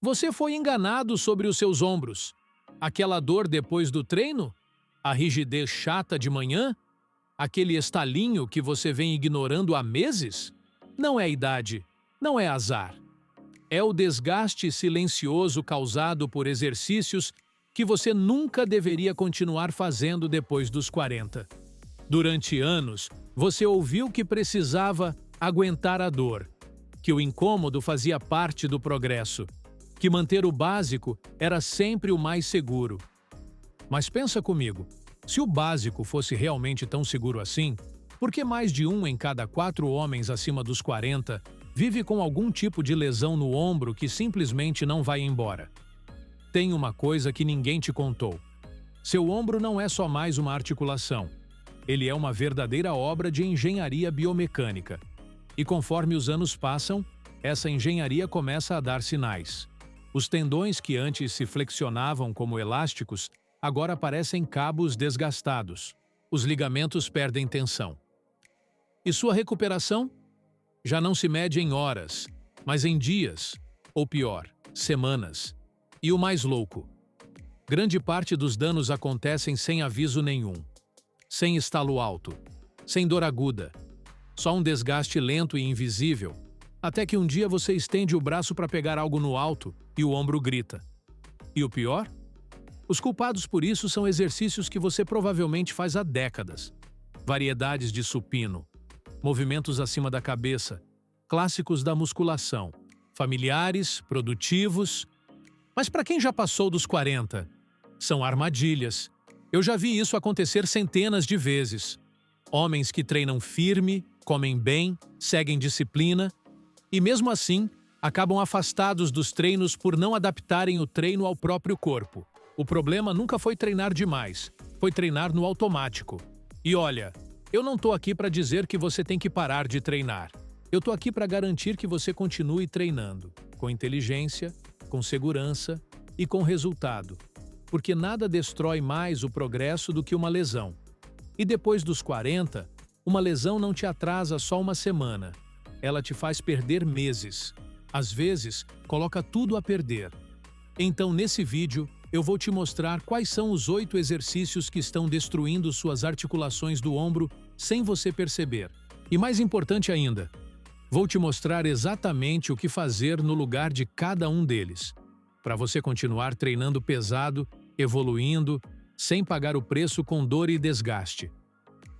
Você foi enganado sobre os seus ombros. Aquela dor depois do treino? A rigidez chata de manhã? Aquele estalinho que você vem ignorando há meses? Não é idade, não é azar. É o desgaste silencioso causado por exercícios que você nunca deveria continuar fazendo depois dos 40. Durante anos, você ouviu que precisava aguentar a dor, que o incômodo fazia parte do progresso, que manter o básico era sempre o mais seguro. Mas pensa comigo, se o básico fosse realmente tão seguro assim, por que mais de 1 em cada 4 homens acima dos 40 vive com algum tipo de lesão no ombro que simplesmente não vai embora? Tem uma coisa que ninguém te contou. Seu ombro não é só mais uma articulação. Ele é uma verdadeira obra de engenharia biomecânica. E conforme os anos passam, essa engenharia começa a dar sinais. Os tendões que antes se flexionavam como elásticos, agora parecem cabos desgastados. Os ligamentos perdem tensão. E sua recuperação? Já não se mede em horas, mas em dias, ou pior, semanas. E o mais louco, grande parte dos danos acontecem sem aviso nenhum, sem estalo alto, sem dor aguda, só um desgaste lento e invisível, até que um dia você estende o braço para pegar algo no alto e o ombro grita. E o pior? Os culpados por isso são exercícios que você provavelmente faz há décadas. Variedades de supino, movimentos acima da cabeça, clássicos da musculação, familiares, produtivos. Mas para quem já passou dos 40, são armadilhas. Eu já vi isso acontecer centenas de vezes. Homens que treinam firme, comem bem, seguem disciplina e, mesmo assim, acabam afastados dos treinos por não adaptarem o treino ao próprio corpo. O problema nunca foi treinar demais, foi treinar no automático. E olha, eu não tô aqui para dizer que você tem que parar de treinar. Eu tô aqui para garantir que você continue treinando, com inteligência, com segurança e com resultado, porque nada destrói mais o progresso do que uma lesão. E depois dos 40, uma lesão não te atrasa só uma semana, ela te faz perder meses. Às vezes, coloca tudo a perder. Então, nesse vídeo, eu vou te mostrar quais são os 8 exercícios que estão destruindo suas articulações do ombro sem você perceber. E mais importante ainda, vou te mostrar exatamente o que fazer no lugar de cada um deles, para você continuar treinando pesado, evoluindo, sem pagar o preço com dor e desgaste.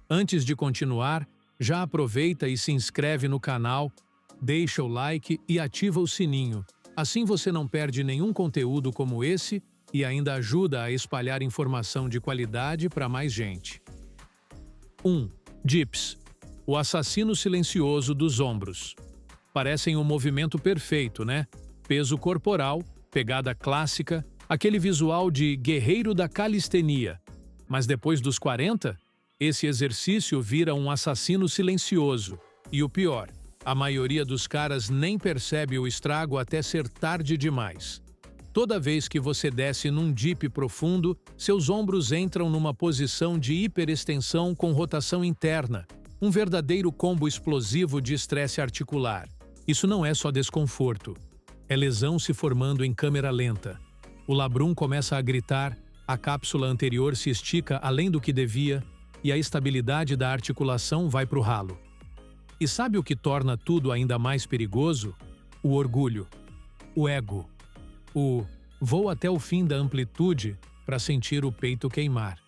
Antes de continuar, já aproveita e se inscreve no canal, deixa o like e ativa o sininho. Assim você não perde nenhum conteúdo como esse e ainda ajuda a espalhar informação de qualidade para mais gente. 1. Dips. O assassino silencioso dos ombros. Parecem um movimento perfeito, né? Peso corporal, pegada clássica, aquele visual de guerreiro da calistenia. Mas depois dos 40, esse exercício vira um assassino silencioso. E o pior, a maioria dos caras nem percebe o estrago até ser tarde demais. Toda vez que você desce num dip profundo, seus ombros entram numa posição de hiperextensão com rotação interna, um verdadeiro combo explosivo de estresse articular. Isso não é só desconforto, é lesão se formando em câmera lenta. O labrum começa a gritar, a cápsula anterior se estica além do que devia e a estabilidade da articulação vai para o ralo. E sabe o que torna tudo ainda mais perigoso? O orgulho, o ego. Vou até o fim da amplitude para sentir o peito queimar.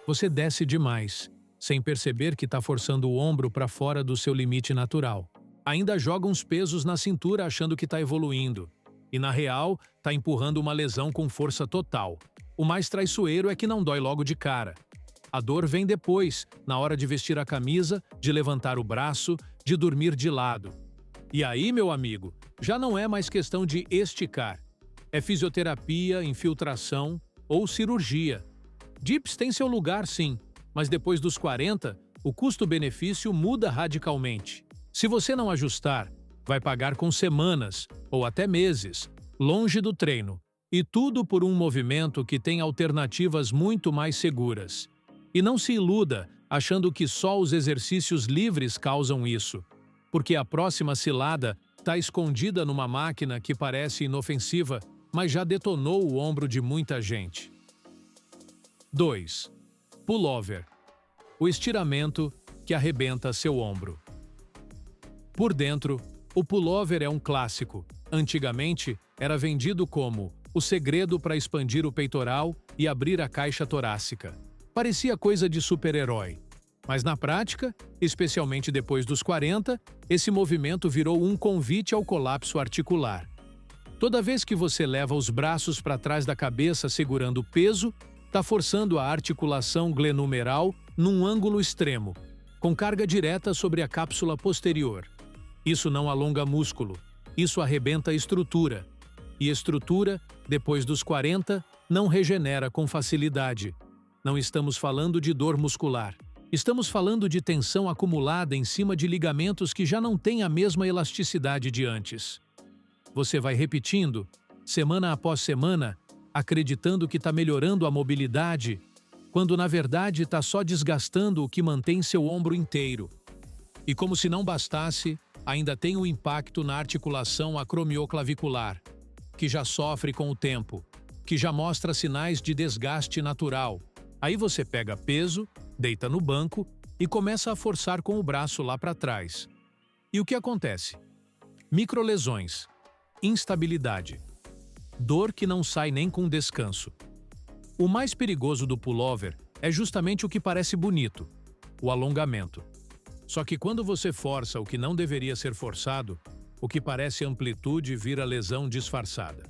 Você desce demais, sem perceber que está forçando o ombro para fora do seu limite natural. Ainda joga uns pesos na cintura achando que está evoluindo. E na real, está empurrando uma lesão com força total. O mais traiçoeiro é que não dói logo de cara. A dor vem depois, na hora de vestir a camisa, de levantar o braço, de dormir de lado. E aí, meu amigo, já não é mais questão de esticar. É fisioterapia, infiltração ou cirurgia. Dips tem seu lugar, sim, mas depois dos 40, o custo-benefício muda radicalmente. Se você não ajustar, vai pagar com semanas ou até meses, longe do treino. E tudo por um movimento que tem alternativas muito mais seguras. E não se iluda achando que só os exercícios livres causam isso, porque a próxima cilada Está escondida numa máquina que parece inofensiva, mas já detonou o ombro de muita gente. 2. Pullover. O estiramento que arrebenta seu ombro. Por dentro, o pullover é um clássico. Antigamente, era vendido como o segredo para expandir o peitoral e abrir a caixa torácica. Parecia coisa de super-herói. Mas na prática, especialmente depois dos 40, esse movimento virou um convite ao colapso articular. Toda vez que você leva os braços para trás da cabeça segurando o peso, está forçando a articulação glenumeral num ângulo extremo, com carga direta sobre a cápsula posterior. Isso não alonga músculo, isso arrebenta estrutura. E estrutura, depois dos 40, não regenera com facilidade. Não estamos falando de dor muscular. Estamos falando de tensão acumulada em cima de ligamentos que já não têm a mesma elasticidade de antes. Você vai repetindo, semana após semana, acreditando que está melhorando a mobilidade, quando na verdade está só desgastando o que mantém seu ombro inteiro. E como se não bastasse, ainda tem o impacto na articulação acromioclavicular, que já sofre com o tempo, que já mostra sinais de desgaste natural. Aí você pega peso, deita no banco e começa a forçar com o braço lá para trás. E o que acontece? Microlesões, instabilidade, dor que não sai nem com descanso. O mais perigoso do pullover é justamente o que parece bonito, o alongamento. Só que quando você força o que não deveria ser forçado, o que parece amplitude vira lesão disfarçada.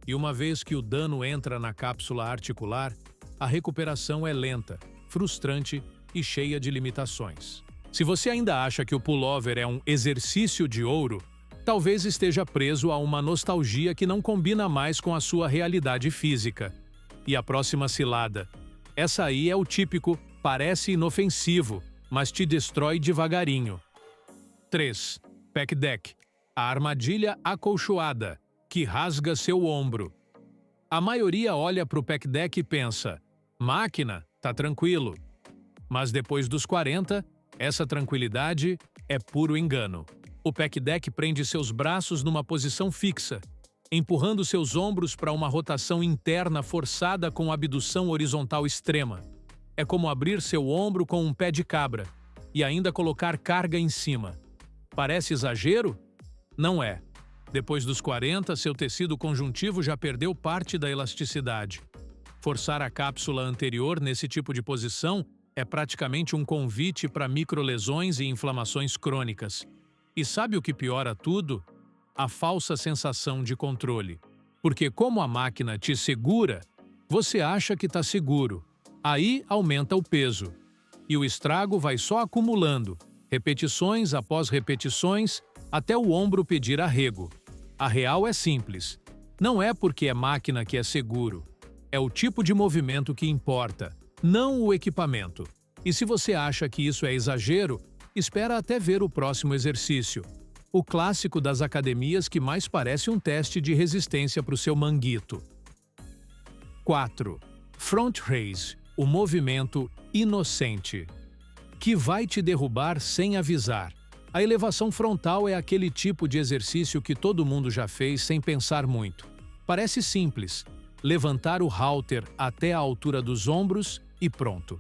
E uma vez que o dano entra na cápsula articular, a recuperação é lenta, frustrante e cheia de limitações. Se você ainda acha que o pullover é um exercício de ouro, talvez esteja preso a uma nostalgia que não combina mais com a sua realidade física. E a próxima cilada. Essa aí é o típico, parece inofensivo, mas te destrói devagarinho. 3. Pec deck. A armadilha acolchoada, que rasga seu ombro. A maioria olha para o pec deck e pensa, máquina, tá tranquilo. Mas depois dos 40, essa tranquilidade é puro engano. O pec deck prende seus braços numa posição fixa, empurrando seus ombros para uma rotação interna forçada com abdução horizontal extrema. É como abrir seu ombro com um pé de cabra e ainda colocar carga em cima. Parece exagero? Não é. Depois dos 40, seu tecido conjuntivo já perdeu parte da elasticidade. Forçar a cápsula anterior nesse tipo de posição é praticamente um convite para microlesões e inflamações crônicas. E sabe o que piora tudo? A falsa sensação de controle. Porque como a máquina te segura, você acha que está seguro. Aí aumenta o peso. E o estrago vai só acumulando, repetições após repetições, até o ombro pedir arrego. A real é simples. Não é porque é máquina que é seguro. É o tipo de movimento que importa, não o equipamento. E se você acha que isso é exagero, espera até ver o próximo exercício. O clássico das academias que mais parece um teste de resistência para o seu manguito. 4. Front raise, o movimento inocente, que vai te derrubar sem avisar. A elevação frontal é aquele tipo de exercício que todo mundo já fez sem pensar muito. Parece simples, levantar o halter até a altura dos ombros e pronto.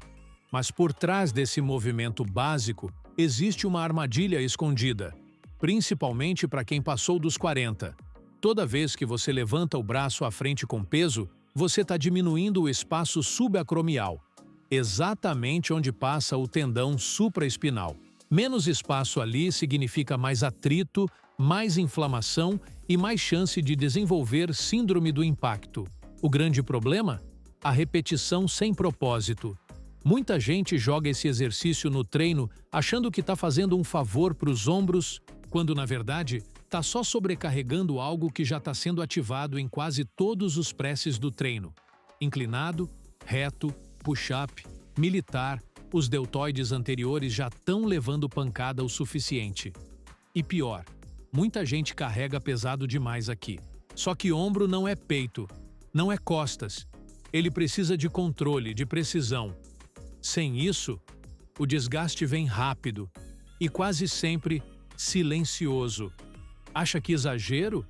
Mas por trás desse movimento básico, existe uma armadilha escondida, principalmente para quem passou dos 40. Toda vez que você levanta o braço à frente com peso, você está diminuindo o espaço subacromial, exatamente onde passa o tendão supraespinal. Menos espaço ali significa mais atrito, mais inflamação e mais chance de desenvolver síndrome do impacto. O grande problema? A repetição sem propósito. Muita gente joga esse exercício no treino achando que está fazendo um favor para os ombros, quando na verdade está só sobrecarregando algo que já está sendo ativado em quase todos os presses do treino. Inclinado, reto, push-up, militar, os deltoides anteriores já estão levando pancada o suficiente. E pior, muita gente carrega pesado demais aqui. Só que ombro não é peito, não é costas. Ele precisa de controle, de precisão. Sem isso, o desgaste vem rápido e quase sempre silencioso. Acha que exagero?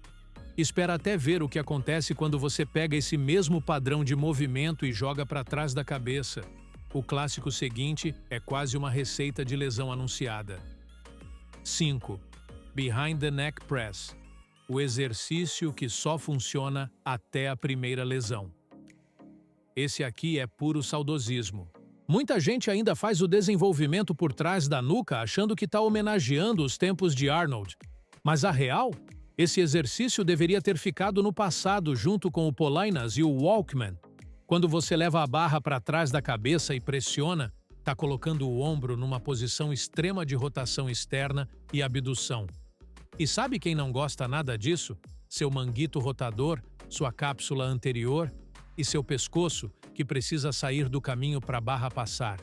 Espera até ver o que acontece quando você pega esse mesmo padrão de movimento e joga para trás da cabeça. O clássico seguinte é quase uma receita de lesão anunciada. 5. Behind the Neck Press. O exercício que só funciona até a primeira lesão. Esse aqui é puro saudosismo. Muita gente ainda faz o desenvolvimento por trás da nuca achando que está homenageando os tempos de Arnold. Mas a real? Esse exercício deveria ter ficado no passado junto com o Polinas e o Walkman. Quando você leva a barra para trás da cabeça e pressiona, está colocando o ombro numa posição extrema de rotação externa e abdução. E sabe quem não gosta nada disso? Seu manguito rotador, sua cápsula anterior e seu pescoço, que precisa sair do caminho para a barra passar.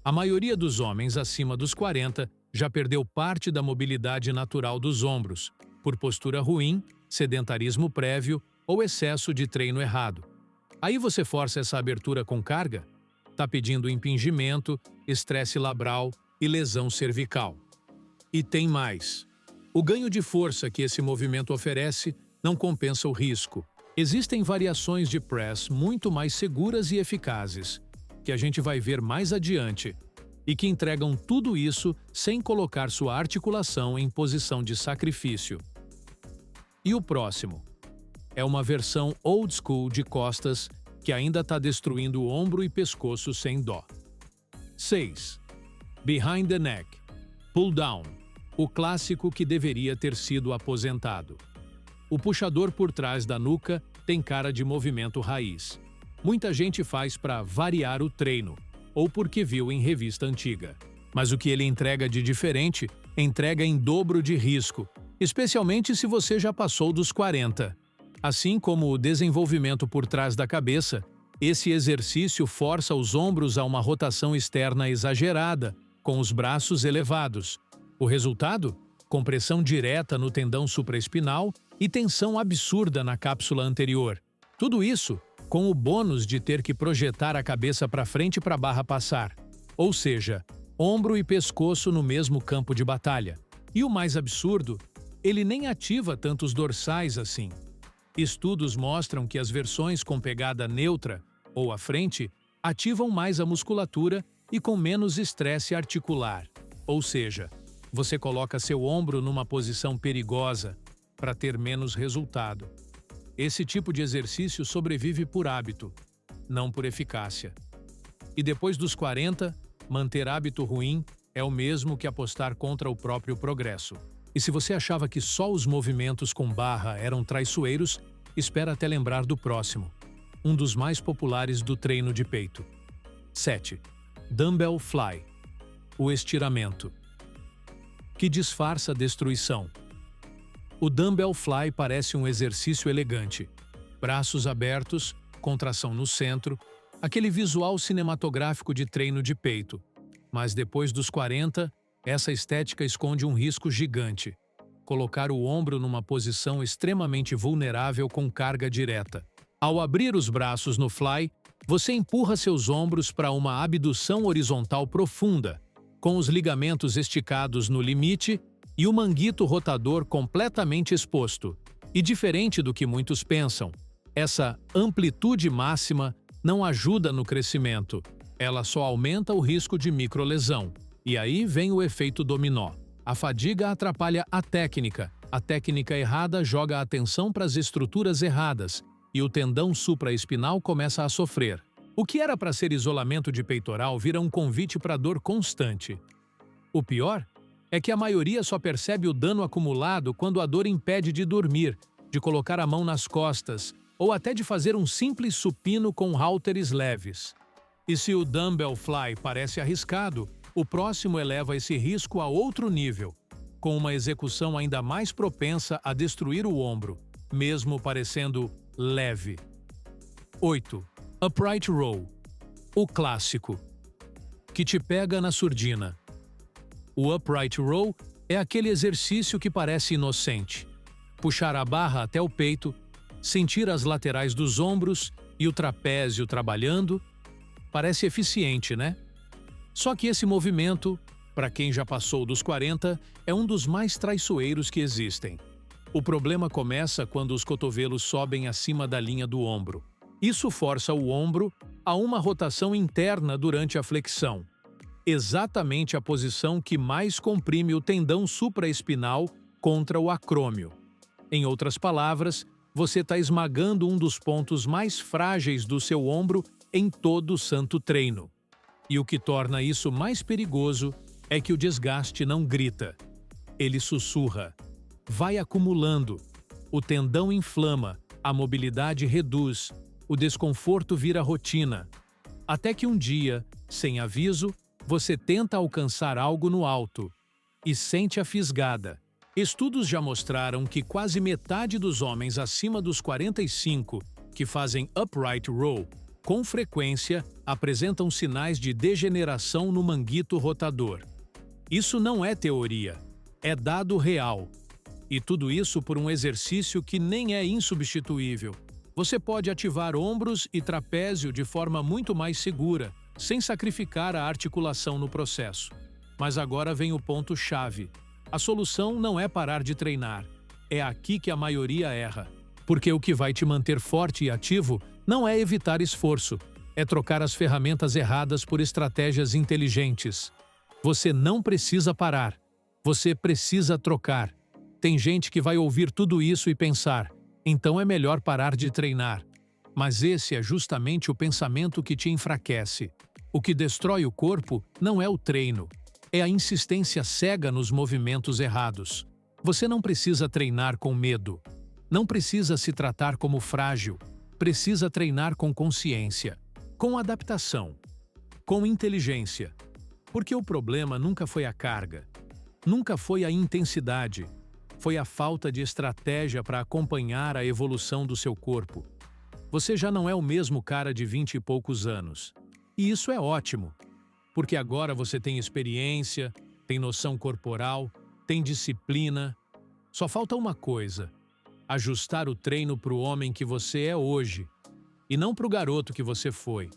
A maioria dos homens acima dos 40 já perdeu parte da mobilidade natural dos ombros, por postura ruim, sedentarismo prévio ou excesso de treino errado. Aí você força essa abertura com carga? Tá pedindo impingimento, estresse labral e lesão cervical. E tem mais. O ganho de força que esse movimento oferece não compensa o risco. Existem variações de press muito mais seguras e eficazes, que a gente vai ver mais adiante, e que entregam tudo isso sem colocar sua articulação em posição de sacrifício. E o próximo? É uma versão old school de costas que ainda está destruindo o ombro e pescoço sem dó. 6. Behind the Neck. Pull Down. O clássico que deveria ter sido aposentado. O puxador por trás da nuca tem cara de movimento raiz. Muita gente faz para variar o treino, ou porque viu em revista antiga. Mas o que ele entrega de diferente, entrega em dobro de risco, especialmente se você já passou dos 40. Assim como o desenvolvimento por trás da cabeça, esse exercício força os ombros a uma rotação externa exagerada, com os braços elevados. O resultado? Compressão direta no tendão supraespinal e tensão absurda na cápsula anterior. Tudo isso com o bônus de ter que projetar a cabeça para frente para a barra passar. Ou seja, ombro e pescoço no mesmo campo de batalha. E o mais absurdo, ele nem ativa tantos dorsais assim. Estudos mostram que as versões com pegada neutra, ou à frente, ativam mais a musculatura e com menos estresse articular. Ou seja, você coloca seu ombro numa posição perigosa para ter menos resultado. Esse tipo de exercício sobrevive por hábito, não por eficácia. E depois dos 40, manter hábito ruim é o mesmo que apostar contra o próprio progresso. E se você achava que só os movimentos com barra eram traiçoeiros, espera até lembrar do próximo, um dos mais populares do treino de peito. 7. Dumbbell Fly. O estiramento, que disfarça a destruição. O Dumbbell Fly parece um exercício elegante. Braços abertos, contração no centro, aquele visual cinematográfico de treino de peito. Mas depois dos 40, essa estética esconde um risco gigante: colocar o ombro numa posição extremamente vulnerável com carga direta. Ao abrir os braços no fly, você empurra seus ombros para uma abdução horizontal profunda, com os ligamentos esticados no limite e o manguito rotador completamente exposto. E diferente do que muitos pensam, essa amplitude máxima não ajuda no crescimento, ela só aumenta o risco de microlesão. E aí vem o efeito dominó. A fadiga atrapalha a técnica errada joga a atenção para as estruturas erradas, e o tendão supraespinal começa a sofrer. O que era para ser isolamento de peitoral vira um convite para dor constante. O pior é que a maioria só percebe o dano acumulado quando a dor impede de dormir, de colocar a mão nas costas, ou até de fazer um simples supino com halteres leves. E se o Dumbbell Fly parece arriscado, o próximo eleva esse risco a outro nível, com uma execução ainda mais propensa a destruir o ombro, mesmo parecendo leve. 8. Upright Row. O clássico, que te pega na surdina. O Upright Row é aquele exercício que parece inocente. Puxar a barra até o peito, sentir as laterais dos ombros e o trapézio trabalhando, parece eficiente, né? Só que esse movimento, para quem já passou dos 40, é um dos mais traiçoeiros que existem. O problema começa quando os cotovelos sobem acima da linha do ombro. Isso força o ombro a uma rotação interna durante a flexão. Exatamente a posição que mais comprime o tendão supraespinal contra o acrômio. Em outras palavras, você está esmagando um dos pontos mais frágeis do seu ombro em todo o santo treino. E o que torna isso mais perigoso é que o desgaste não grita. Ele sussurra. Vai acumulando. O tendão inflama, a mobilidade reduz, o desconforto vira rotina. Até que um dia, sem aviso, você tenta alcançar algo no alto e sente a fisgada. Estudos já mostraram que quase metade dos homens acima dos 45 que fazem upright row, com frequência, apresentam sinais de degeneração no manguito rotador. Isso não é teoria, é dado real. E tudo isso por um exercício que nem é insubstituível. Você pode ativar ombros e trapézio de forma muito mais segura, sem sacrificar a articulação no processo. Mas agora vem o ponto-chave. A solução não é parar de treinar. É aqui que a maioria erra. Porque o que vai te manter forte e ativo não é evitar esforço, é trocar as ferramentas erradas por estratégias inteligentes. Você não precisa parar. Você precisa trocar. Tem gente que vai ouvir tudo isso e pensar, então é melhor parar de treinar. Mas esse é justamente o pensamento que te enfraquece. O que destrói o corpo não é o treino, é a insistência cega nos movimentos errados. Você não precisa treinar com medo. Não precisa se tratar como frágil. Precisa treinar com consciência, com adaptação, com inteligência. Porque o problema nunca foi a carga, nunca foi a intensidade, foi a falta de estratégia para acompanhar a evolução do seu corpo. Você já não é o mesmo cara de 20 e poucos anos. E isso é ótimo, porque agora você tem experiência, tem noção corporal, tem disciplina. Só falta uma coisa: ajustar o treino para o homem que você é hoje, e não para o garoto que você foi.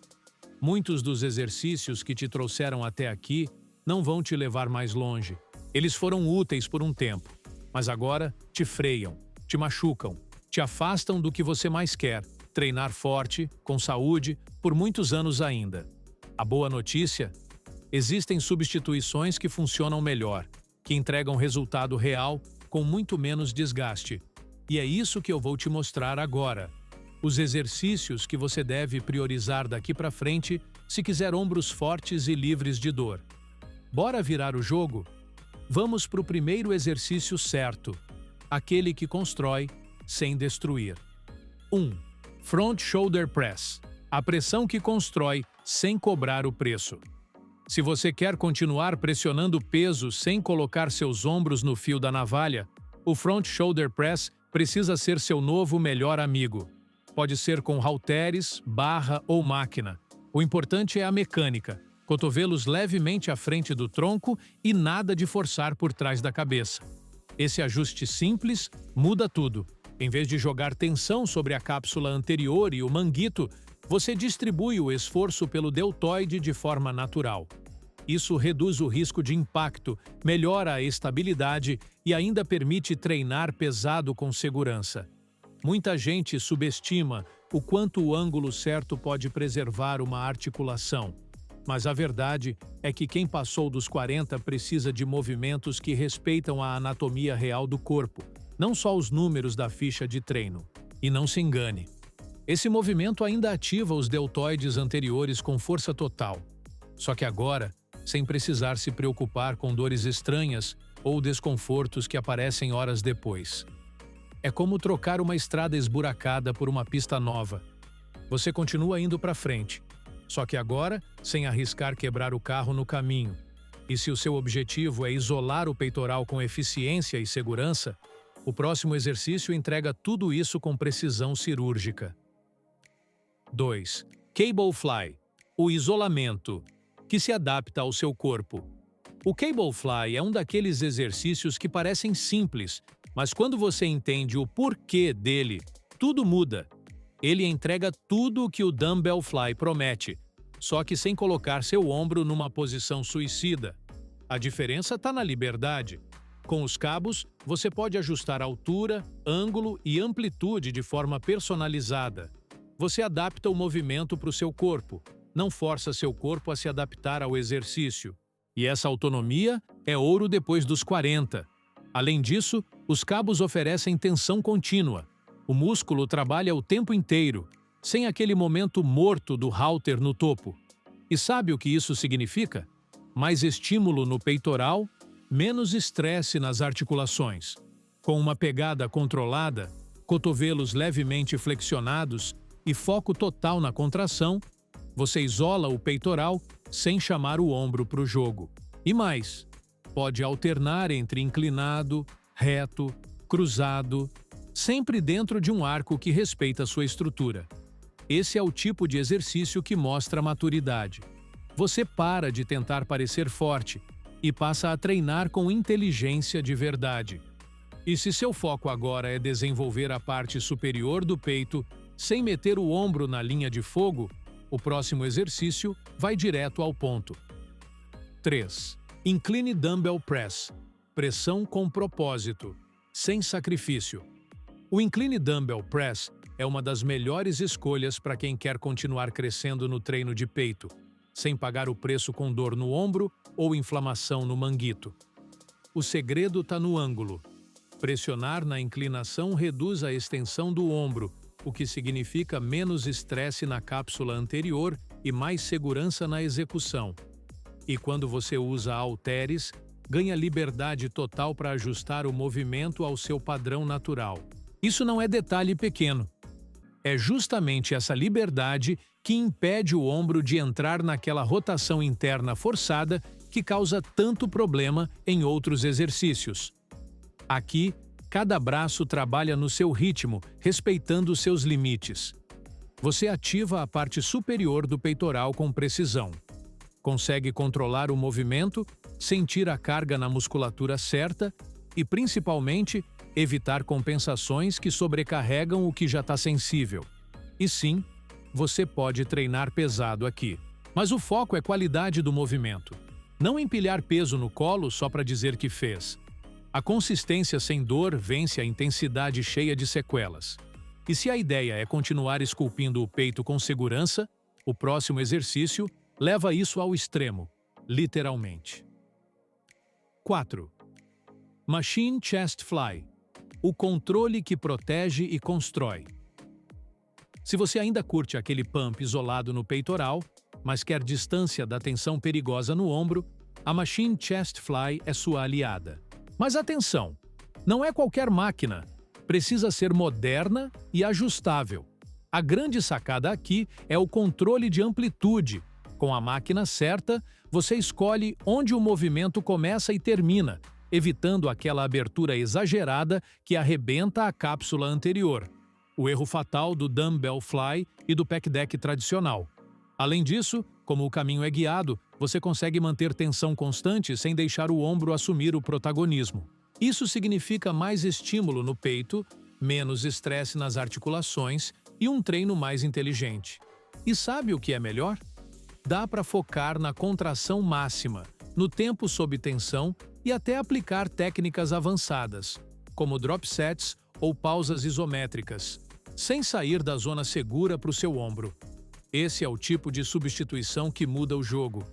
Muitos dos exercícios que te trouxeram até aqui não vão te levar mais longe. Eles foram úteis por um tempo, mas agora te freiam, te machucam, te afastam do que você mais quer: treinar forte, com saúde, por muitos anos ainda. A boa notícia? Existem substituições que funcionam melhor, que entregam resultado real com muito menos desgaste. E é isso que eu vou te mostrar agora. Os exercícios que você deve priorizar daqui para frente se quiser ombros fortes e livres de dor. Bora virar o jogo? Vamos para o primeiro exercício certo, aquele que constrói sem destruir. 1. Front Shoulder Press. A pressão que constrói sem cobrar o preço. Se você quer continuar pressionando peso sem colocar seus ombros no fio da navalha, o Front Shoulder Press precisa ser seu novo melhor amigo. Pode ser com halteres, barra ou máquina. O importante é a mecânica. Cotovelos levemente à frente do tronco e nada de forçar por trás da cabeça. Esse ajuste simples muda tudo. Em vez de jogar tensão sobre a cápsula anterior e o manguito, você distribui o esforço pelo deltoide de forma natural. Isso reduz o risco de impacto, melhora a estabilidade e ainda permite treinar pesado com segurança. Muita gente subestima o quanto o ângulo certo pode preservar uma articulação. Mas a verdade é que quem passou dos 40 precisa de movimentos que respeitam a anatomia real do corpo, não só os números da ficha de treino. E não se engane. Esse movimento ainda ativa os deltoides anteriores com força total. Só que agora, sem precisar se preocupar com dores estranhas ou desconfortos que aparecem horas depois. É como trocar uma estrada esburacada por uma pista nova. Você continua indo para frente, só que agora sem arriscar quebrar o carro no caminho. E se o seu objetivo é isolar o peitoral com eficiência e segurança, o próximo exercício entrega tudo isso com precisão cirúrgica. 2. Cable Fly. O isolamento, que se adapta ao seu corpo. O Cable Fly é um daqueles exercícios que parecem simples, mas quando você entende o porquê dele, tudo muda. Ele entrega tudo o que o Dumbbell Fly promete, só que sem colocar seu ombro numa posição suicida. A diferença está na liberdade. Com os cabos, você pode ajustar altura, ângulo e amplitude de forma personalizada. Você adapta o movimento para o seu corpo, não força seu corpo a se adaptar ao exercício. E essa autonomia é ouro depois dos 40. Além disso, os cabos oferecem tensão contínua. O músculo trabalha o tempo inteiro, sem aquele momento morto do halter no topo. E sabe o que isso significa? Mais estímulo no peitoral, menos estresse nas articulações. Com uma pegada controlada, cotovelos levemente flexionados e foco total na contração, você isola o peitoral sem chamar o ombro para o jogo. E mais, pode alternar entre inclinado, reto, cruzado, sempre dentro de um arco que respeita sua estrutura. Esse é o tipo de exercício que mostra maturidade. Você para de tentar parecer forte e passa a treinar com inteligência de verdade. E se seu foco agora é desenvolver a parte superior do peito, sem meter o ombro na linha de fogo, o próximo exercício vai direto ao ponto. 3. Incline Dumbbell Press. Pressão com propósito, sem sacrifício. O Incline Dumbbell Press é uma das melhores escolhas para quem quer continuar crescendo no treino de peito, sem pagar o preço com dor no ombro ou inflamação no manguito. O segredo está no ângulo. Pressionar na inclinação reduz a extensão do ombro, o que significa menos estresse na cápsula anterior e mais segurança na execução. E quando você usa halteres, ganha liberdade total para ajustar o movimento ao seu padrão natural. Isso não é detalhe pequeno. É justamente essa liberdade que impede o ombro de entrar naquela rotação interna forçada que causa tanto problema em outros exercícios. Aqui, cada braço trabalha no seu ritmo, respeitando seus limites. Você ativa a parte superior do peitoral com precisão. Consegue controlar o movimento, sentir a carga na musculatura certa e, principalmente, evitar compensações que sobrecarregam o que já está sensível. E sim, você pode treinar pesado aqui. Mas o foco é qualidade do movimento. Não empilhar peso no colo só para dizer que fez. A consistência sem dor vence a intensidade cheia de sequelas. E se a ideia é continuar esculpindo o peito com segurança, o próximo exercício leva isso ao extremo, literalmente. 4. Machine Chest Fly. O controle que protege e constrói. Se você ainda curte aquele pump isolado no peitoral, mas quer distância da tensão perigosa no ombro, a Machine Chest Fly é sua aliada. Mas atenção, não é qualquer máquina, precisa ser moderna e ajustável. A grande sacada aqui é o controle de amplitude. Com a máquina certa, você escolhe onde o movimento começa e termina, evitando aquela abertura exagerada que arrebenta a cápsula anterior. O erro fatal do Dumbbell Fly e do Pec Deck tradicional. Além disso, como o caminho é guiado, você consegue manter tensão constante sem deixar o ombro assumir o protagonismo. Isso significa mais estímulo no peito, menos estresse nas articulações e um treino mais inteligente. E sabe o que é melhor? Dá para focar na contração máxima, no tempo sob tensão e até aplicar técnicas avançadas, como drop sets ou pausas isométricas, sem sair da zona segura para o seu ombro. Esse é o tipo de substituição que muda o jogo.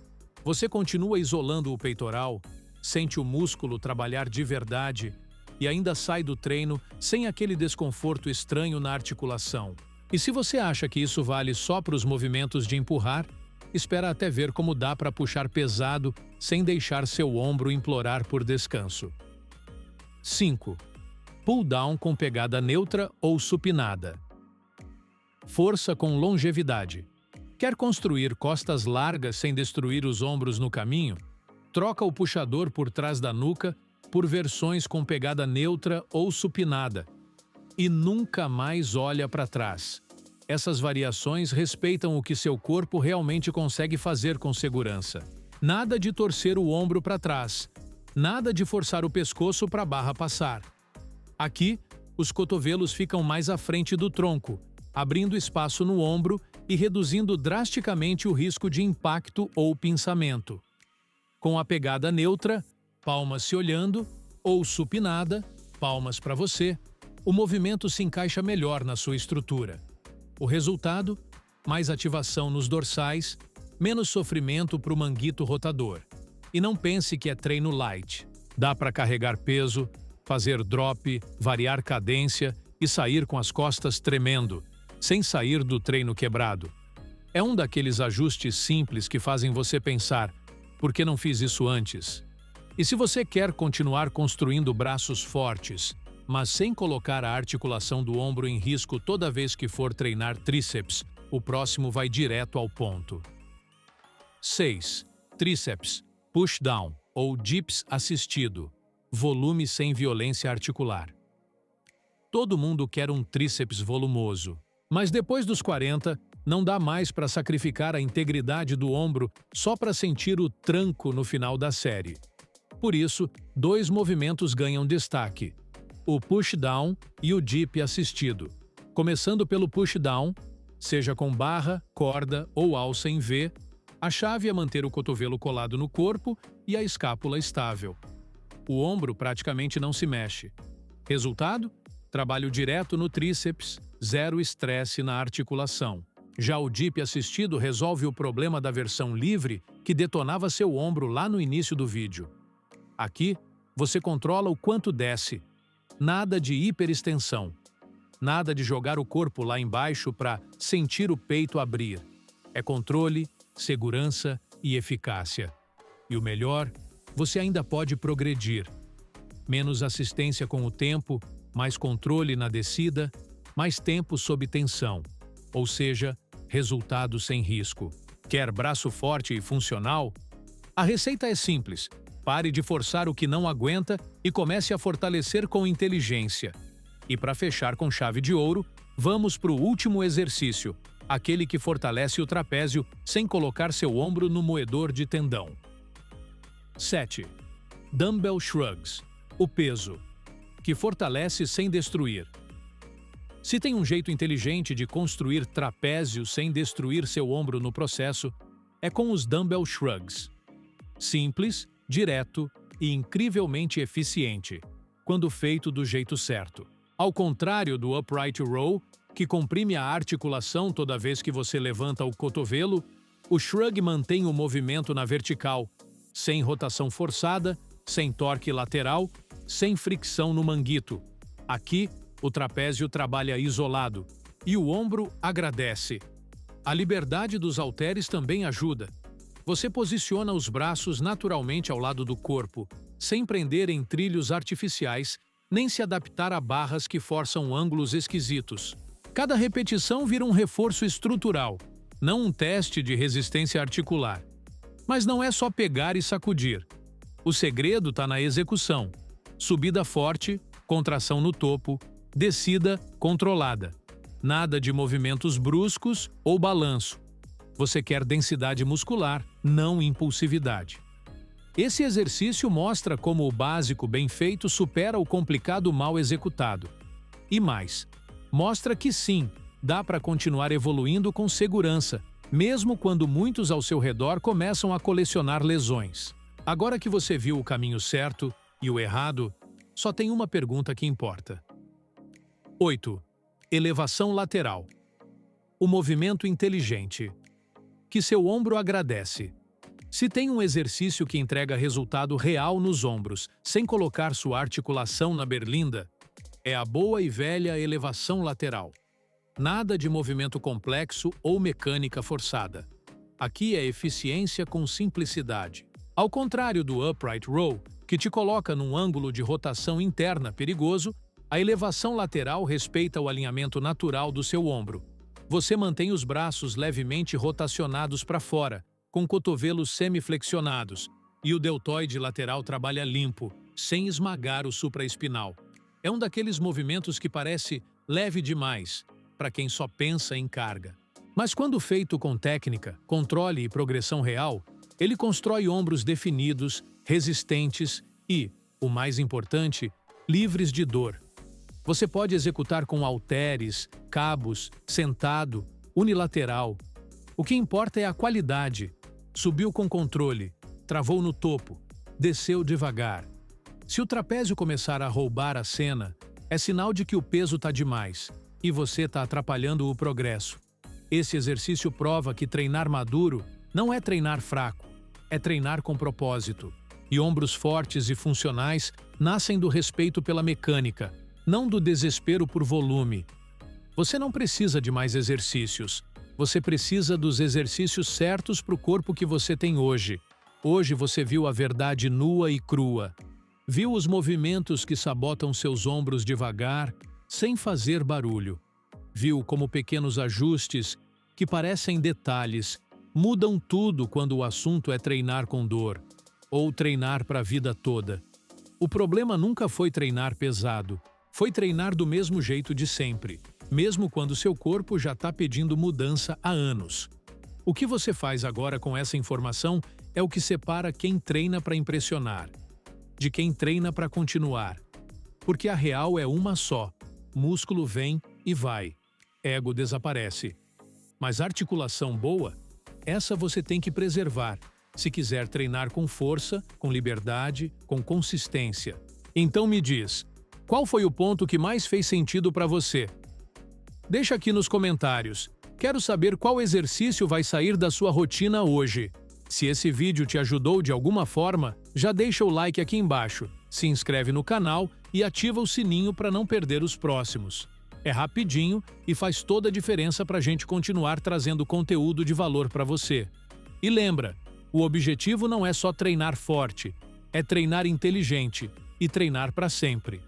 Você continua isolando o peitoral, sente o músculo trabalhar de verdade e ainda sai do treino sem aquele desconforto estranho na articulação. E se você acha que isso vale só para os movimentos de empurrar, espera até ver como dá para puxar pesado sem deixar seu ombro implorar por descanso. 5. Pull down com pegada neutra ou supinada. Força com longevidade. Quer construir costas largas sem destruir os ombros no caminho? Troca o puxador por trás da nuca por versões com pegada neutra ou supinada. E nunca mais olha para trás. Essas variações respeitam o que seu corpo realmente consegue fazer com segurança. Nada de torcer o ombro para trás. Nada de forçar o pescoço para a barra passar. Aqui, os cotovelos ficam mais à frente do tronco, abrindo espaço no ombro e reduzindo drasticamente o risco de impacto ou pinçamento. Com a pegada neutra, palmas se olhando, ou supinada, palmas para você, o movimento se encaixa melhor na sua estrutura. O resultado? Mais ativação nos dorsais, menos sofrimento para o manguito rotador. E não pense que é treino light. Dá para carregar peso, fazer drop, variar cadência e sair com as costas tremendo, sem sair do treino quebrado. É um daqueles ajustes simples que fazem você pensar: por que não fiz isso antes? E se você quer continuar construindo braços fortes, mas sem colocar a articulação do ombro em risco toda vez que for treinar tríceps, o próximo vai direto ao ponto. 6. Tríceps, push-down ou dips assistido, volume sem violência articular. Todo mundo quer um tríceps volumoso, mas depois dos 40, não dá mais para sacrificar a integridade do ombro só para sentir o tranco no final da série. Por isso, 2 movimentos ganham destaque: o push-down e o dip assistido. Começando pelo push-down, seja com barra, corda ou alça em V, a chave é manter o cotovelo colado no corpo e a escápula estável. O ombro praticamente não se mexe. Resultado? Trabalho direto no tríceps, zero estresse na articulação. Já o dip assistido resolve o problema da versão livre que detonava seu ombro lá no início do vídeo. Aqui, você controla o quanto desce. Nada de hiperextensão. Nada de jogar o corpo lá embaixo para sentir o peito abrir. É controle, segurança e eficácia. E o melhor, você ainda pode progredir. Menos assistência com o tempo, mais controle na descida, mais tempo sob tensão. Ou seja, resultado sem risco. Quer braço forte e funcional? A receita é simples. Pare de forçar o que não aguenta e comece a fortalecer com inteligência. E para fechar com chave de ouro, vamos para o último exercício, aquele que fortalece o trapézio sem colocar seu ombro no moedor de tendão. 7. Dumbbell Shrugs, o peso, que fortalece sem destruir. Se tem um jeito inteligente de construir trapézio sem destruir seu ombro no processo, é com os Dumbbell Shrugs. Simples, direto e incrivelmente eficiente, quando feito do jeito certo. Ao contrário do Upright Row, que comprime a articulação toda vez que você levanta o cotovelo, o Shrug mantém o movimento na vertical, sem rotação forçada, sem torque lateral, sem fricção no manguito. Aqui, o trapézio trabalha isolado e o ombro agradece. A liberdade dos halteres também ajuda. Você posiciona os braços naturalmente ao lado do corpo, sem prender em trilhos artificiais, nem se adaptar a barras que forçam ângulos esquisitos. Cada repetição vira um reforço estrutural, não um teste de resistência articular. Mas não é só pegar e sacudir. O segredo está na execução. Subida forte, contração no topo, descida controlada. Nada de movimentos bruscos ou balanço. Você quer densidade muscular, não impulsividade. Esse exercício mostra como o básico bem feito supera o complicado mal executado. E mais, mostra que sim, dá para continuar evoluindo com segurança, mesmo quando muitos ao seu redor começam a colecionar lesões. Agora que você viu o caminho certo e o errado, só tem uma pergunta que importa. 8. Elevação lateral. O movimento inteligente. Que seu ombro agradece. Se tem um exercício que entrega resultado real nos ombros, sem colocar sua articulação na berlinda, é a boa e velha elevação lateral. Nada de movimento complexo ou mecânica forçada. Aqui é eficiência com simplicidade. Ao contrário do Upright Row, que te coloca num ângulo de rotação interna perigoso, a elevação lateral respeita o alinhamento natural do seu ombro. Você mantém os braços levemente rotacionados para fora, com cotovelos semiflexionados, e o deltoide lateral trabalha limpo, sem esmagar o supraespinal. É um daqueles movimentos que parece leve demais, para quem só pensa em carga. Mas quando feito com técnica, controle e progressão real, ele constrói ombros definidos, resistentes e, o mais importante, livres de dor. Você pode executar com halteres, cabos, sentado, unilateral. O que importa é a qualidade. Subiu com controle, travou no topo, desceu devagar. Se o trapézio começar a roubar a cena, é sinal de que o peso está demais e você está atrapalhando o progresso. Esse exercício prova que treinar maduro não é treinar fraco, é treinar com propósito. E ombros fortes e funcionais nascem do respeito pela mecânica, não do desespero por volume. Você não precisa de mais exercícios. Você precisa dos exercícios certos para o corpo que você tem hoje. Hoje você viu a verdade nua e crua. Viu os movimentos que sabotam seus ombros devagar, sem fazer barulho. Viu como pequenos ajustes, que parecem detalhes, mudam tudo quando o assunto é treinar com dor, ou treinar para a vida toda. O problema nunca foi treinar pesado, foi treinar do mesmo jeito de sempre, mesmo quando seu corpo já está pedindo mudança há anos. O que você faz agora com essa informação é o que separa quem treina para impressionar, de quem treina para continuar. Porque a real é uma só: músculo vem e vai, ego desaparece. Mas articulação boa, essa você tem que preservar, se quiser treinar com força, com liberdade, com consistência. Então me diz, qual foi o ponto que mais fez sentido para você? Deixa aqui nos comentários. Quero saber qual exercício vai sair da sua rotina hoje. Se esse vídeo te ajudou de alguma forma, já deixa o like aqui embaixo, se inscreve no canal e ativa o sininho para não perder os próximos. É rapidinho e faz toda a diferença para a gente continuar trazendo conteúdo de valor para você. E lembra, o objetivo não é só treinar forte, é treinar inteligente e treinar para sempre.